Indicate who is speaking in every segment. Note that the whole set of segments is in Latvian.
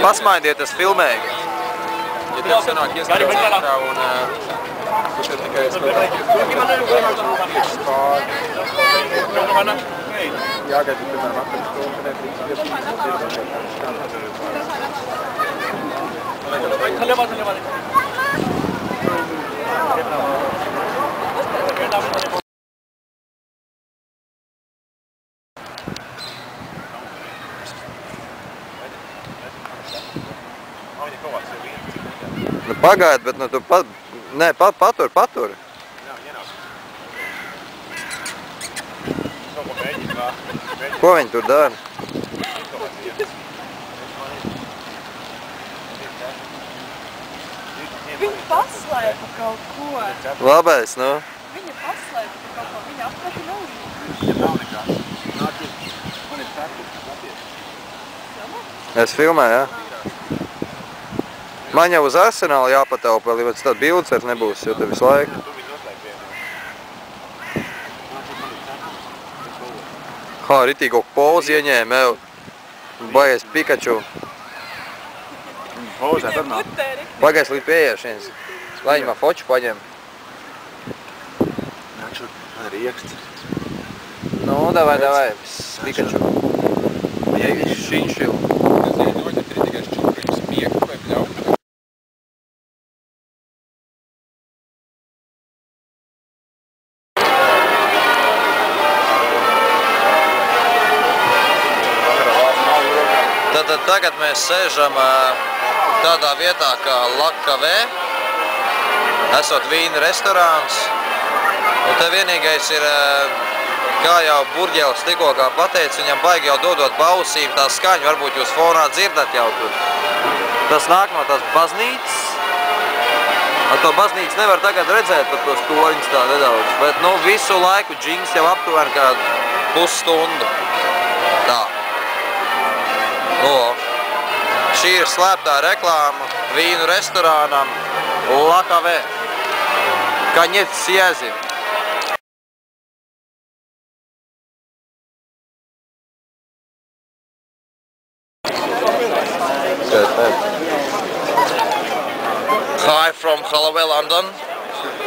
Speaker 1: Pasmaidiet, es filmēju.
Speaker 2: Ja tev sanāk ieskatīt centrā un kurš ir tikai skatās. Jāgaida, piemēram, apēc stundu, nedrīkst
Speaker 1: Nu, pagaid, bet nu tu patur. Ko viņi tur dara?
Speaker 3: Viņi paslēpa kaut ko.
Speaker 1: Labais, nu.
Speaker 3: Viņa paslēpa kaut ko. Viņa apkārt nav.
Speaker 2: Viņam nav nekā. Nākies. Man ir sēklis. Nākies.
Speaker 1: Es filmēju, jā? Man jau uz Arsenālu jāpatelpa, vēl tāda bildes vairs nebūs, jo te visu laiku. Hā, ritīgi kaut pozi ieņēma, jau. Baies Pikachu.
Speaker 2: Pozē, tad nav.
Speaker 1: Pagais līdz pieiešiens. Lai viņam foču paņem.
Speaker 2: Nāk šur, man ir ieksts.
Speaker 1: Nu, davai, Pikachu. Šinšilu. Tad tagad mēs sēžam tādā vietā kā La Café, esot vīna restorāns. Un te vienīgais ir, kā jau Burģēlis tikko kā pateica, viņam baigi jau dodot pausīm tā skaņu, varbūt jūs fonā dzirdat jau tur. Tas nāk no tās baznīcas. Ar to baznīcu nevar tagad redzēt pat tos toļņus tā nedaudz, bet nu visu laiku džings jau aptuveni kādu pusstundu. Tā. Šī ir slēptā reklāma vīnu restorānam La Café. Конец связи. Hi from Holloway, London.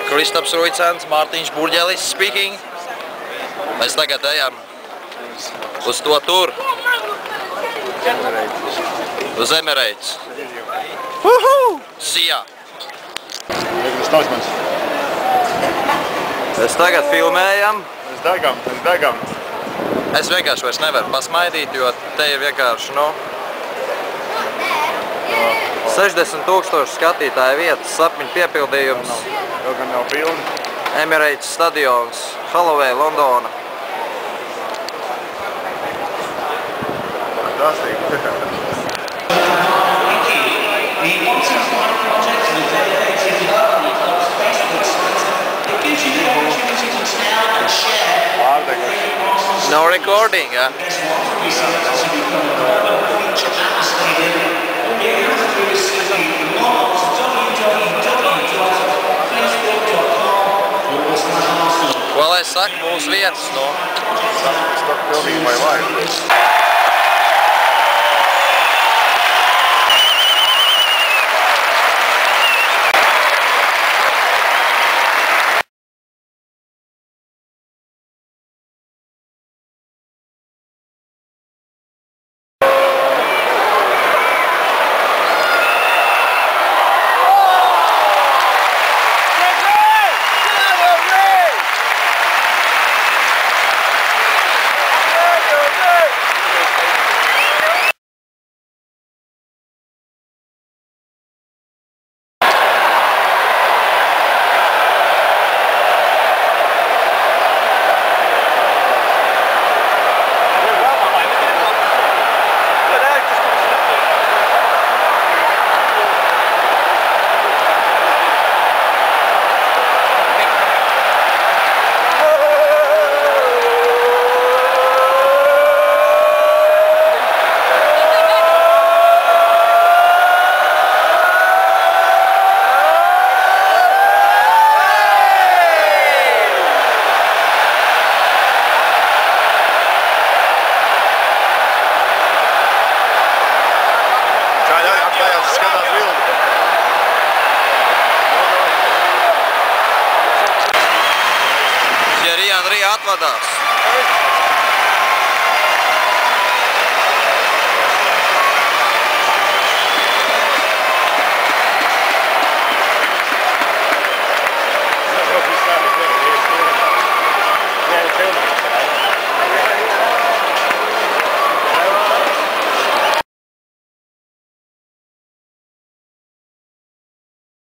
Speaker 1: Kristaps Ruicens, Mārtiņš Burģēlis speaking. Mēs tagad ejam uz to tur. Uz Emirates. Woohoo! Sijā. Mēs tagad filmējam.
Speaker 2: Mēs degam.
Speaker 1: Es vienkārši vairs nevaru pasmaidīt, jo te ir vienkārši, nu, 60,000 skatītāju vietas, sapņu piepildījums.
Speaker 2: Jau gan nav pilni.
Speaker 1: Emirates stadions, Holloway, Londona.
Speaker 2: Fantastic.
Speaker 1: No recording, huh? Well, es saku, mūsu vietas, no.
Speaker 2: Stuck filming my life.
Speaker 4: skatās vilni.
Speaker 1: Thierry Henry atvadās.